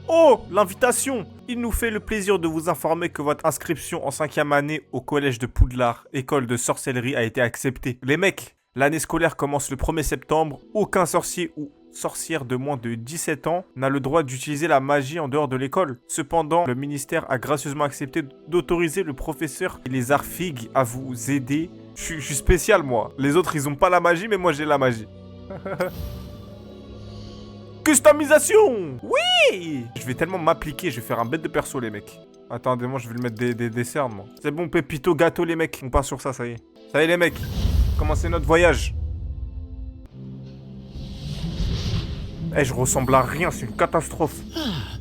Oh, l'invitation! Il nous fait le plaisir de vous informer que votre inscription en 5e année au collège de Poudlard, école de sorcellerie, a été acceptée. Les mecs, l'année scolaire commence le 1er septembre. Aucun sorcier ou sorcière de moins de 17 ans n'a le droit d'utiliser la magie en dehors de l'école. Cependant, le ministère a gracieusement accepté d'autoriser le professeur et les Arfig à vous aider. Je suis spécial, moi. Les autres, ils ont pas la magie, mais moi, j'ai la magie. Customisation! Oui! Je vais tellement m'appliquer, je vais faire un bête de perso, les mecs. Attendez-moi, je vais le mettre des cernes, moi. C'est bon, Pépito, gâteau, les mecs. On part sur ça, ça y est. Ça y est, les mecs. Commencez notre voyage. Eh, je ressemble à rien, c'est une catastrophe. Ah,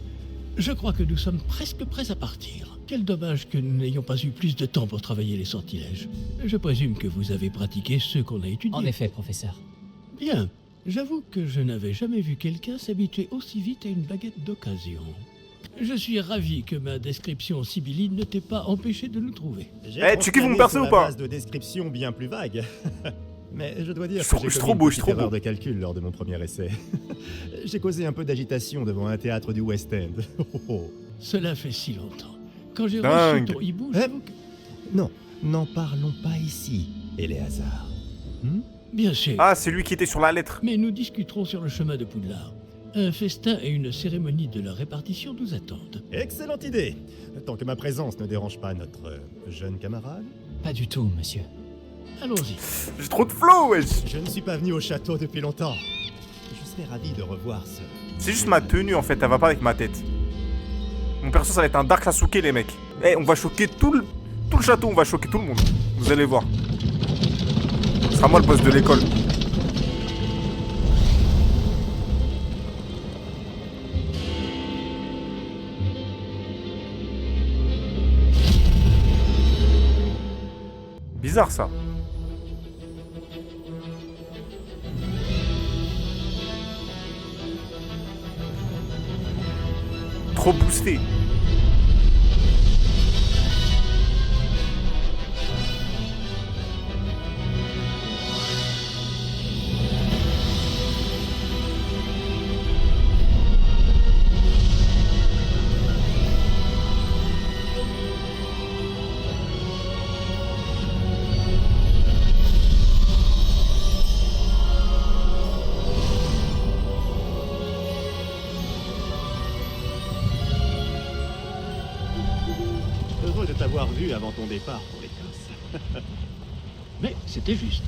je crois que nous sommes presque prêts à partir. Quel dommage que nous n'ayons pas eu plus de temps pour travailler les sortilèges. Je présume que vous avez pratiqué ceux qu'on a étudiés. En effet, professeur. Bien. J'avoue que je n'avais jamais vu quelqu'un s'habituer aussi vite à une baguette d'occasion. Je suis ravi que ma description sibylline ne t'ait pas empêché de nous trouver. Eh, tu kiffes mon perso ou pas? Base de description bien plus vague. Mais je dois dire Je que suis j'ai trop commis beau, une je suis petite trop erreur beau. de calcul lors de mon premier essai. J'ai causé un peu d'agitation devant un théâtre du West End. Cela fait si longtemps. Quand j'ai Dingue. reçu ton hibou, Eh j'avoue que... Non, n'en parlons pas ici, Éléazar. Bien sûr. Ah, c'est lui qui était sur la lettre. Mais nous discuterons sur le chemin de Poudlard. Un festin et une cérémonie de la répartition nous attendent. Excellente idée. Tant que ma présence ne dérange pas notre jeune camarade. Pas du tout, monsieur. Allons-y. J'ai trop de flow, wesh. Je ne suis pas venu au château depuis longtemps. Je serais ravi de revoir ce... C'est juste ma tenue, en fait, elle va pas avec ma tête. Mon perso, ça va être un Dark Sasuke, les mecs. Eh, on va choquer tout le château, on va choquer tout le monde. Vous allez voir. Ce sera moi le boss de l'école. Bizarre, ça. Trop boosté. Heureux de t'avoir vu avant ton départ pour l'Écosse. Mais c'était juste.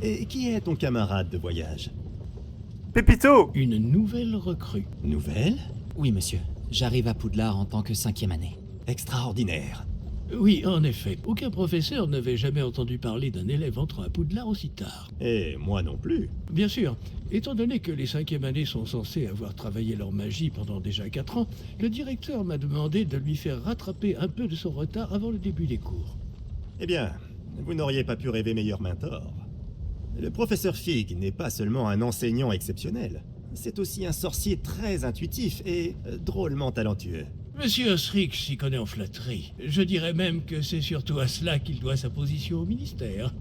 Et qui est ton camarade de voyage? Pépito. Une nouvelle recrue. Nouvelle? Oui, monsieur. J'arrive à Poudlard en tant que 5e année. Extraordinaire. Oui, en effet. Aucun professeur n'avait jamais entendu parler d'un élève entrant à Poudlard aussi tard. Et moi non plus. Bien sûr, étant donné que les 5e années sont censées avoir travaillé leur magie pendant déjà 4 ans, le directeur m'a demandé de lui faire rattraper un peu de son retard avant le début des cours. Eh bien, vous n'auriez pas pu rêver meilleur mentor. Le professeur Fig n'est pas seulement un enseignant exceptionnel, c'est aussi un sorcier très intuitif et drôlement talentueux. Monsieur Osric s'y connaît en flatterie. Je dirais même que c'est surtout à cela qu'il doit sa position au ministère.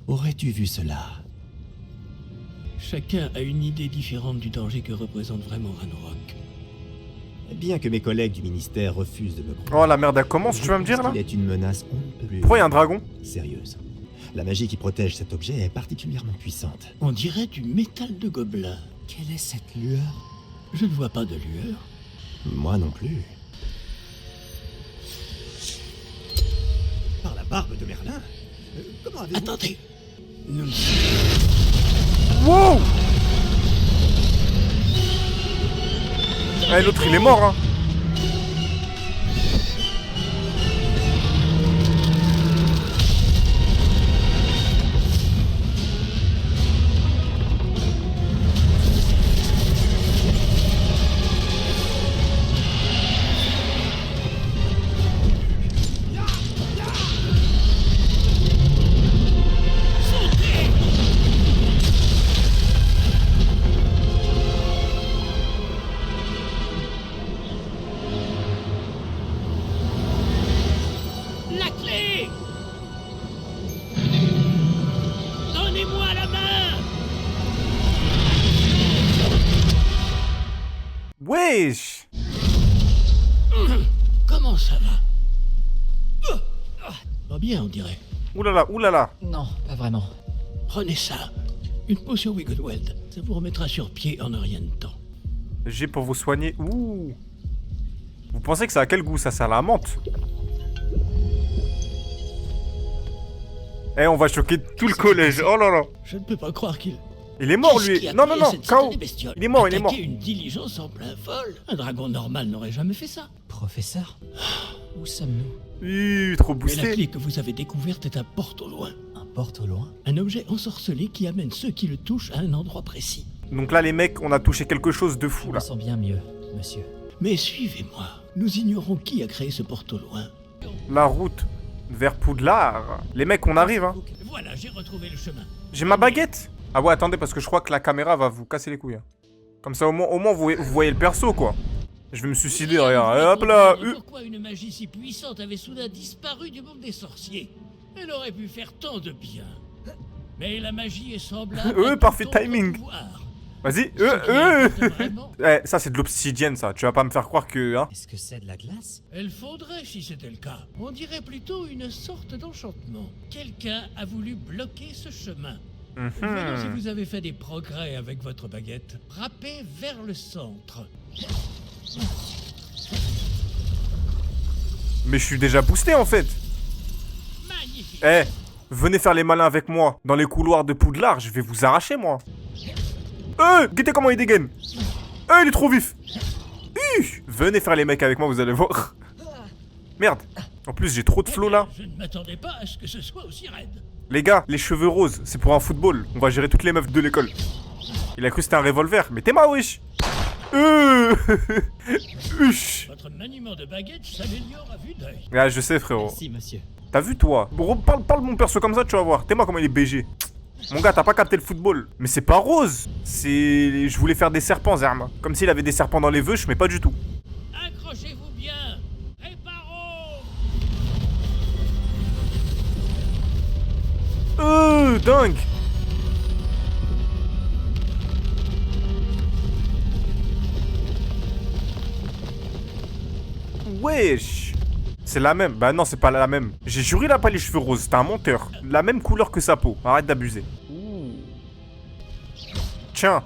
Aurais-tu vu cela? Chacun a une idée différente du danger que représente vraiment Ranrock. Bien que mes collègues du ministère refusent de me croire, Oh, la merde, elle commence, tu vas me dire, là? il est une menace on ne peut plus Pourquoi il y a un dragon? sérieuse. La magie qui protège cet objet est particulièrement puissante. On dirait du métal de gobelin. Quelle est cette lueur? Je ne vois pas de lueur. Moi non plus. Par la barbe de Merlin? Comment avez-vous... Attendez. Nous... Wow! Eh, l'autre, il est mort, hein. Wesh. Comment ça va? Pas bien, on dirait. Oulala, oulala. Non, pas vraiment. Prenez ça. Une potion Wiggleweld. Ça vous remettra sur pied en un rien de temps. J'ai pour vous soigner. Ouh. Vous pensez que ça a quel goût ça? Ça a la menthe. Eh, on va choquer tout le collège. Oh là là. Je ne peux pas croire qu'il... Il est mort Qu'est-ce lui. qui a Non, non, créé non. cette KO. satanée bestiole? Il est mort, il est mort. Attaquer une diligence en plein vol. Un dragon normal n'aurait jamais fait ça. Professeur? Où sommes-nous? Trop Mais la boosté. clé que vous avez découverte est un porte au loin. Un porte au loin? Un objet ensorcelé qui amène ceux qui le touchent à un endroit précis. Donc là, les mecs, on a touché quelque chose de Je fou me là. sens bien mieux, monsieur. Mais suivez-moi. Nous ignorons qui a créé ce porte au loin. La route vers Poudlard. Les mecs, on arrive, hein. Voilà, j'ai retrouvé le chemin. J'ai ma baguette. Ah ouais, attendez, parce que je crois que la caméra va vous casser les couilles. Hein. Comme ça, au moins vous voyez le perso, quoi. Je vais me suicider, regarde. Et hop là. Pourquoi une magie si puissante avait soudain disparu du monde des sorciers? Elle aurait pu faire tant de bien. Mais la magie est semblable à parfait tout autre timing. pouvoir. Vas-y. Ce qui importe vraiment, Ça, c'est de l'obsidienne, ça. Tu vas pas me faire croire que... Hein. Est-ce que c'est de la glace? elle faudrait si c'était le cas. On dirait plutôt une sorte d'enchantement. Quelqu'un a voulu bloquer ce chemin. Voyons si vous avez fait des progrès avec votre baguette. Frappez vers le centre. Mais je suis déjà boosté, en fait. Magnifique. Eh, venez faire les malins avec moi. Dans les couloirs de Poudlard, je vais vous arracher, moi. Guettez comment il dégaine. Il est trop vif. Venez faire les mecs avec moi, vous allez voir. Merde. En plus, j'ai trop de flow, là. Je ne m'attendais pas à ce que ce soit aussi raide. Les gars, les cheveux roses, c'est pour un football. On va gérer toutes les meufs de l'école. Il a cru que c'était un revolver. Mais t'es ma wesh. Votre maniement de baguette s'améliore à vue d'œil. Ah, je sais, frérot. Si, monsieur. T'as vu, toi? Bon, parle mon perso comme ça, tu vas voir. T'es moi comment il est BG. Mon gars, t'as pas capté le football. Mais c'est pas rose. C'est... Je voulais faire des serpents, Zerma. Comme s'il avait des serpents dans les veuches, mais pas du tout. Accrochez-vous bien. Réparons. Dingue. Wesh. C'est la même. Bah non, c'est pas la même. J'ai juré, il a pas les cheveux roses. C'était un menteur. La même couleur que sa peau. Arrête d'abuser. Tiens.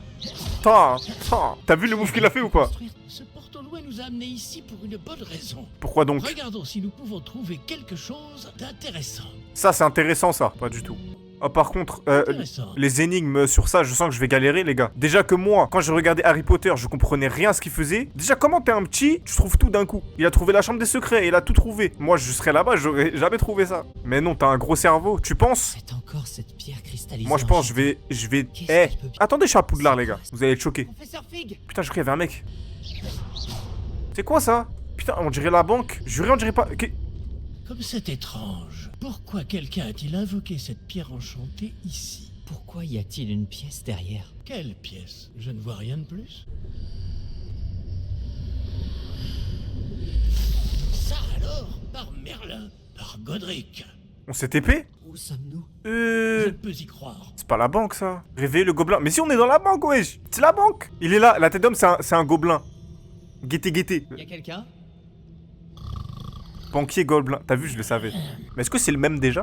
T'as vu le move qu'il a fait ou pas? Ce porte au loin nous a amenés ici pour une bonne raison. Pourquoi donc? Regardons si nous pouvons trouver quelque chose d'intéressant. Ça, c'est intéressant, ça. Pas du tout. Oh, par contre, Intéressant. les énigmes sur ça, je sens que je vais galérer, les gars. Déjà que moi, quand j'ai regardé Harry Potter, je comprenais rien à ce qu'il faisait. Déjà, comment t'es un petit, tu trouves tout d'un coup? Il a trouvé la chambre des secrets, il a tout trouvé. Moi, je serais là-bas, j'aurais jamais trouvé ça. Mais non, t'as un gros cerveau, tu penses? C'est encore cette pierre cristallisée. Moi, je pense, je vais... Qu'est-ce qui peut bien- Attendez, je suis à Poudlard, les gars. Vous allez être choqués. Professeur Fig! Putain, je croyais qu'il y avait un mec. C'est quoi, ça? Putain, on dirait la banque. Juré, on dirait pas... Comme c'est étrange. Pourquoi quelqu'un a-t-il invoqué cette pierre enchantée ici? Pourquoi y a-t-il une pièce derrière? Quelle pièce? Je ne vois rien de plus. Ça alors? Par Merlin? Par Godric? On s'est TP? Où sommes-nous? Je ne peux y croire. C'est pas la banque, ça. Réveiller le gobelin. Mais si, on est dans la banque, wesh. C'est la banque. Il est là. La tête d'homme, c'est un gobelin. Guettez. Y a quelqu'un? Banquier gobelin. T'as vu, je le savais. Mais est-ce que c'est le même déjà?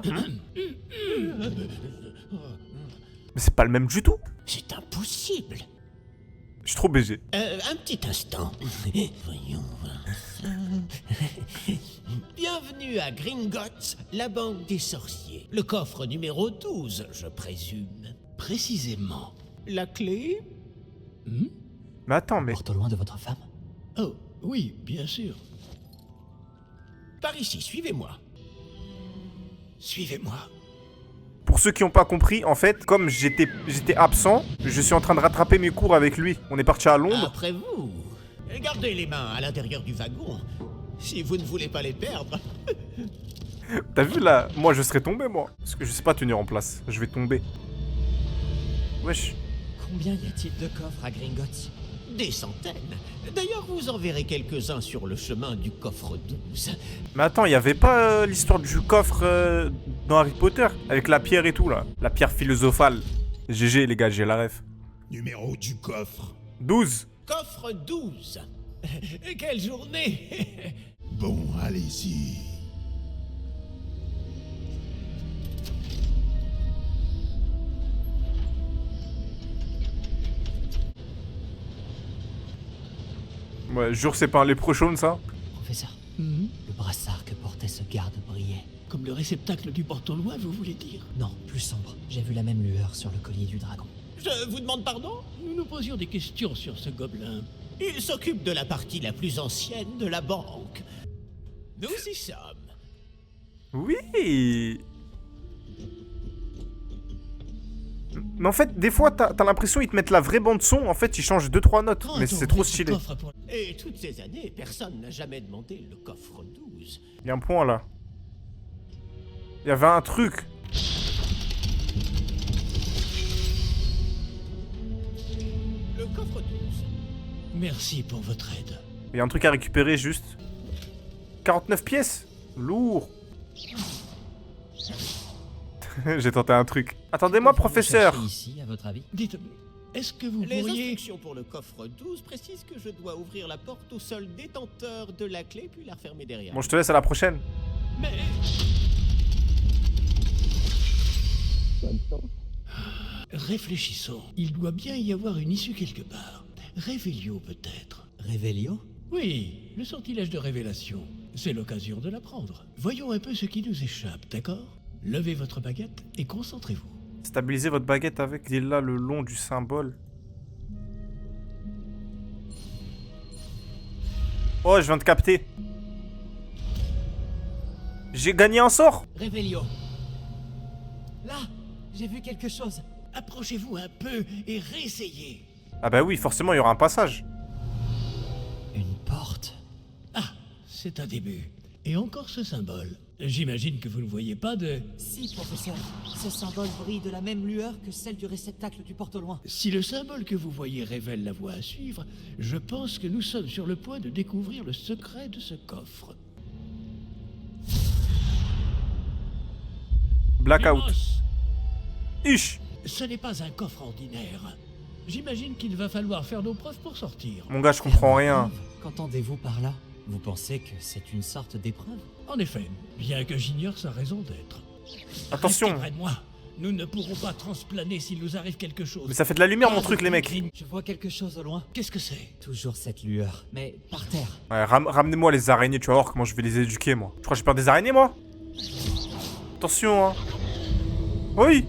Mais c'est pas le même du tout. C'est impossible. Je suis trop BG. Un petit instant. Voyons voir ça. Bienvenue à Gringotts, la banque des sorciers. Le coffre numéro 12, je présume. Précisément. La clé? Mais attends, mais... Porte au loin de votre femme? Oh, oui, bien sûr. Par ici, suivez-moi. Suivez-moi. Pour ceux qui n'ont pas compris, en fait, comme j'étais absent, je suis en train de rattraper mes cours avec lui. On est parti à Londres. Après vous. Gardez les mains à l'intérieur du wagon, si vous ne voulez pas les perdre. T'as vu là? Moi, je serais tombé, moi. Parce que je sais pas tenir en place. Je vais tomber. Wesh. Combien y a-t-il de coffres à Gringotts? Des centaines. D'ailleurs, vous en verrez quelques-uns sur le chemin du coffre 12. Mais attends, il y avait pas l'histoire du coffre dans Harry Potter? Avec la pierre et tout, là. La pierre philosophale. GG, les gars, j'ai la ref. Numéro du coffre. 12. Coffre 12. Quelle journée. Bon, allez-y. Ouais, jure c'est pas un léprechaune ça. Professeur, Mhm. le brassard que portait ce garde brillait. Comme le réceptacle du porte-loin, vous voulez dire? Non, plus sombre. J'ai vu la même lueur sur le collier du dragon. Je vous demande pardon? Nous nous posions des questions sur ce gobelin. Il s'occupe de la partie la plus ancienne de la banque. Nous y sommes. Oui. Mais en fait, des fois, t'as l'impression qu'ils te mettent la vraie bande son. En fait, ils changent 2-3 notes. Quand Mais a-t-on c'est trop ouvert ce stylé. coffre pour- Et toutes ces années, personne n'a jamais demandé le coffre 12. Il y a un point là. Il y avait un truc. Le coffre 12. Merci pour votre aide. Il y a un truc à récupérer juste. 49 pièces. Lourd. J'ai tenté un truc. Attendez-moi, Vous professeur. cherchez ici, à votre avis? Dites, est-ce que vous Les pourriez... instructions pour le coffre 12 précisent que je dois ouvrir la porte au seul détenteur de la clé puis la refermer derrière. Bon, je te laisse à la prochaine. Mais... Réfléchissons. Il doit bien y avoir une issue quelque part. Révélio peut-être. Révélio? Oui, le sortilège de révélation. C'est l'occasion de l'apprendre. Voyons un peu ce qui nous échappe, d'accord? Levez votre baguette et concentrez-vous. Stabilisez votre baguette avec là le long du symbole. Oh, je viens de capter. J'ai gagné un sort. Révélio! Là! J'ai vu quelque chose! Approchez-vous un peu et réessayez. Ah bah oui, forcément, il y aura un passage. Une porte? Ah, c'est un début. Et encore ce symbole. J'imagine que vous ne voyez pas de... Si, professeur. Ce symbole brille de la même lueur que celle du réceptacle du porte-loin. Si le symbole que vous voyez révèle la voie à suivre, je pense que nous sommes sur le point de découvrir le secret de ce coffre. Blackout. Lumos, Ish. ce n'est pas un coffre ordinaire. J'imagine qu'il va falloir faire nos preuves pour sortir. Mon gars, je comprends rien. Qu'entendez-vous par là? Vous pensez que c'est une sorte d'épreuve? En effet, bien que j'ignore sa raison d'être. Attention. Restez près de moi. Nous ne pourrons pas transplaner s'il nous arrive quelque chose. Mais ça fait de la lumière, mon Pas truc, de les mecs. green. Je vois quelque chose au loin. Qu'est-ce que c'est? Toujours cette lueur, mais par terre. Ouais, ramenez-moi les araignées, tu vas voir comment je vais les éduquer, moi. Je crois que j'ai peur des araignées, moi. Attention, hein. Oui.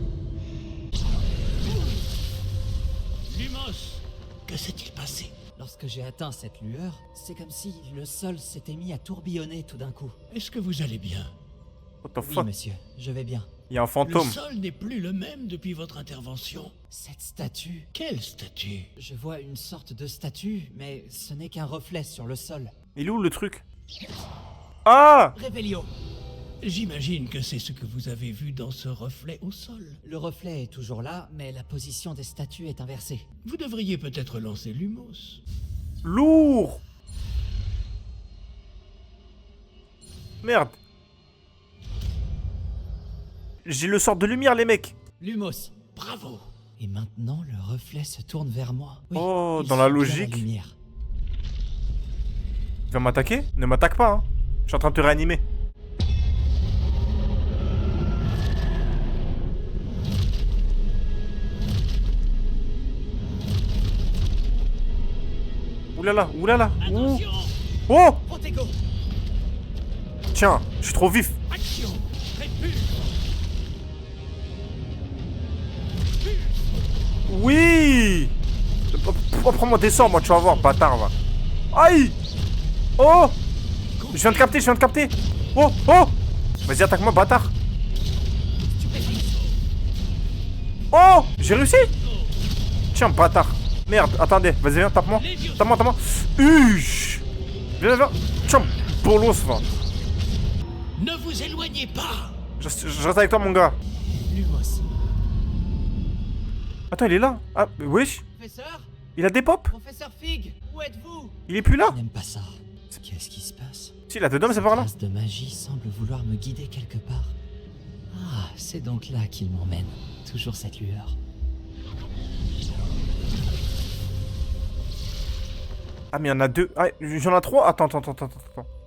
Lumos, que s'est-il passé? Lorsque j'ai atteint cette lueur, c'est comme si le sol s'était mis à tourbillonner tout d'un coup. Est-ce que vous allez bien? What the Oui, fuck. monsieur, je vais bien. Il y a un Le fantôme. sol n'est plus le même depuis votre intervention. Cette statue... Quelle statue? Je vois une sorte de statue, mais ce n'est qu'un reflet sur le sol. Il est où le truc? Ah! Révélio! J'imagine que c'est ce que vous avez vu dans ce reflet au sol. Le reflet est toujours là, mais la position des statues est inversée. Vous devriez peut-être lancer Lumos. Lourd! Merde. J'ai le sort de lumière, les mecs. Lumos! Bravo! Et maintenant, le reflet se tourne vers moi. Oui, Oh, il dans la suit bien logique. lumière. Il va m'attaquer? Ne m'attaque pas, hein. Je suis en train de te réanimer. Oulala, oulala. Ouh. Attention! Oh! Protego! Tiens, je suis trop vif. Action! Répulse! Oui! Oh, prends-moi des sorts, moi, tu vas voir, bâtard, va. Aïe! Oh! Je viens de capter, je viens de capter. Oh, oh! Vas-y, attaque-moi, bâtard. Oh! J'ai réussi! Tiens, bâtard. Merde, attendez, vas-y, viens, tape-moi. Tape-moi, tape-moi. Uch! Viens, viens. Tiens, bolos, va. Ne vous éloignez pas! Je reste avec toi, mon gars. Lumos! Attends, il est là. Ah, wesh. Professeur? Il a des pops? Professeur Fig! Où êtes-vous? Il est plus là? Je n'aime pas ça. Qu'est-ce qui se passe? Si, la dedans, c'est par là. Trace de magie semble vouloir me guider quelque part. Ah, c'est donc là qu'il m'emmène. Toujours cette lueur. Ah, mais il y en a deux. Ah, j'en ai trois. Attends.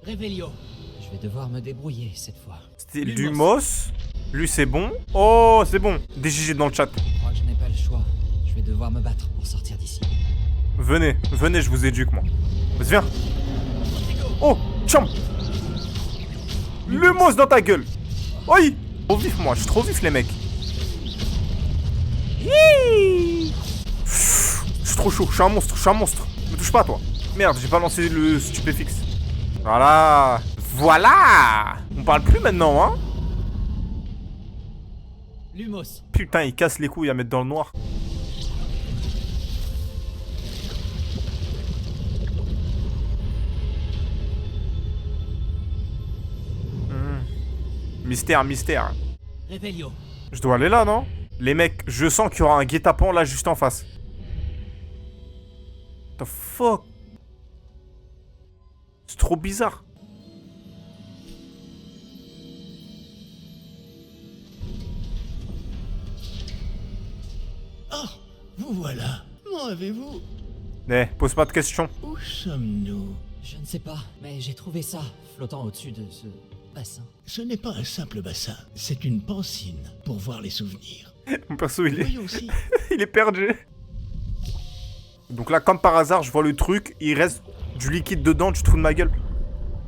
Réveillon. Je vais devoir me débrouiller cette fois. C'était Lumos. Lui, c'est bon. Oh, c'est bon. DGG dans le chat. Je crois que je n'ai pas le choix. Je vais devoir me battre pour sortir d'ici. Venez, je vous éduque, moi. Vas-y, viens. Oh, champ. Lumos dans ta gueule. Oi. Trop vif, moi. Je suis trop vif, les mecs. Hi. Je suis trop chaud. Je suis un monstre. Me touche pas, toi. Merde, j'ai pas lancé le stupéfixe. Voilà. On parle plus maintenant, hein. Lumos. Putain, il casse les couilles à mettre dans le noir. Mystère. Réveillon. Je dois aller là, non? Les mecs, je sens qu'il y aura un guet-apens là juste en face. The fuck? C'est trop bizarre. Oh, vous voilà. M'en avez-vous? Eh, pose pas de questions. Où sommes-nous? Je ne sais pas, mais j'ai trouvé ça flottant au-dessus de ce bassin. Ce n'est pas un simple bassin, c'est une pancine pour voir les souvenirs. Mon perso, il est, Voyons aussi. il est perdu. Donc là, comme par hasard, je vois le truc, il reste du liquide dedans, tu te fous de ma gueule.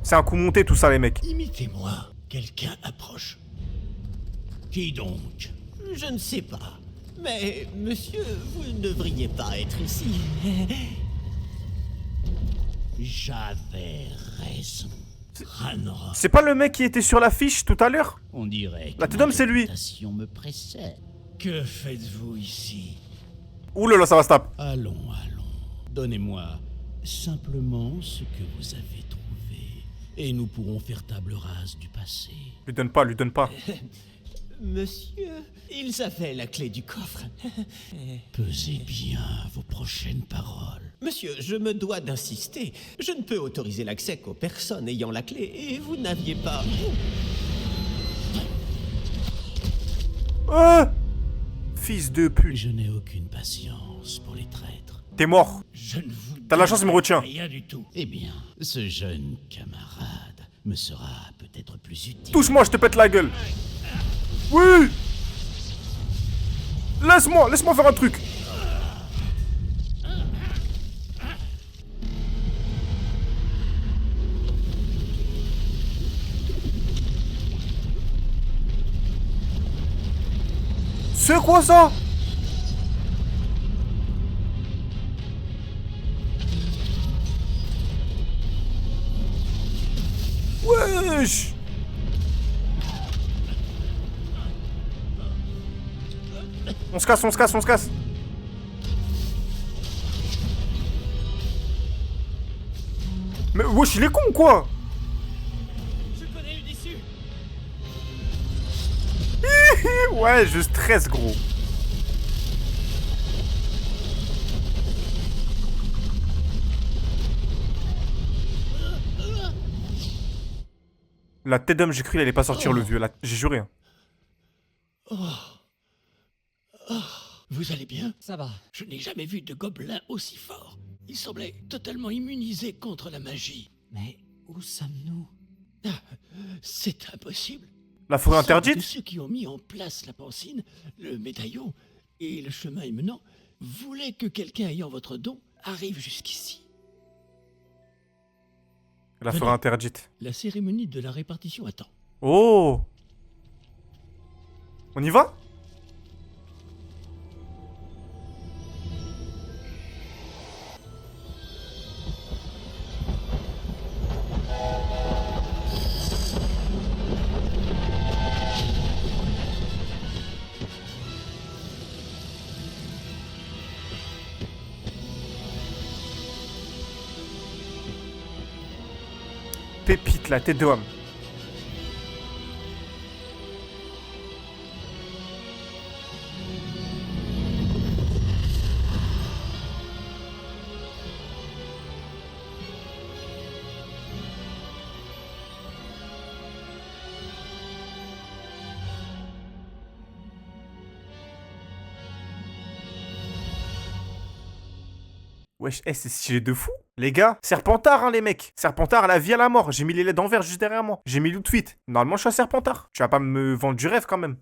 C'est un coup monté tout ça, les mecs. Imitez-moi. Quelqu'un approche. Qui donc? Je ne sais pas. Mais, monsieur, vous ne devriez pas être ici. J'avais raison. Ranrock. C'est pas le mec qui était sur l'affiche tout à l'heure? On dirait que La tête d'homme, ma c'est lui. réputation me précède. Que faites-vous ici? Ouh là là, ça va se taper. Allons. Donnez-moi simplement ce que vous avez trouvé. Et nous pourrons faire table rase du passé. Lui donne pas. Monsieur, ils avaient la clé du coffre. Pesez bien vos prochaines paroles. Monsieur, je me dois d'insister. Je ne peux autoriser l'accès qu'aux personnes ayant la clé, et vous n'aviez pas... Fils de pute. Je n'ai aucune patience pour les traîtres. T'es mort. Je ne vous T'as la chance, il me retient. Rien du tout. Eh bien, ce jeune camarade me sera peut-être plus utile. Touche-moi, je te pète la gueule. Oui. Laisse-moi faire un truc. C'est quoi ça? Wesh. On se casse. Mais wesh, il est con ou quoi? Je connais une issue. Ouais, je stresse, gros. La tête d'homme, j'ai cru qu'il allait pas sortir le vieux, là. J'ai juré. Hein. Vous allez bien? Ça va. Je n'ai jamais vu de gobelin aussi fort. Il semblait totalement immunisé contre la magie. Mais où sommes-nous? C'est impossible. La forêt Ceux de interdite? ceux qui ont mis en place la pancine, le médaillon et le chemin émenant voulaient que quelqu'un ayant votre don arrive jusqu'ici. La forêt interdite. La cérémonie de la répartition attend. Oh! On y va? Pépite, la tête d'homme. Wesh, c'est stylé de fou. Les gars, Serpentard, hein, les mecs. Serpentard à la vie à la mort. J'ai mis les LED d'envers juste derrière moi. J'ai mis Loot 8. Normalement, je suis un Serpentard. Tu vas pas me vendre du rêve quand même.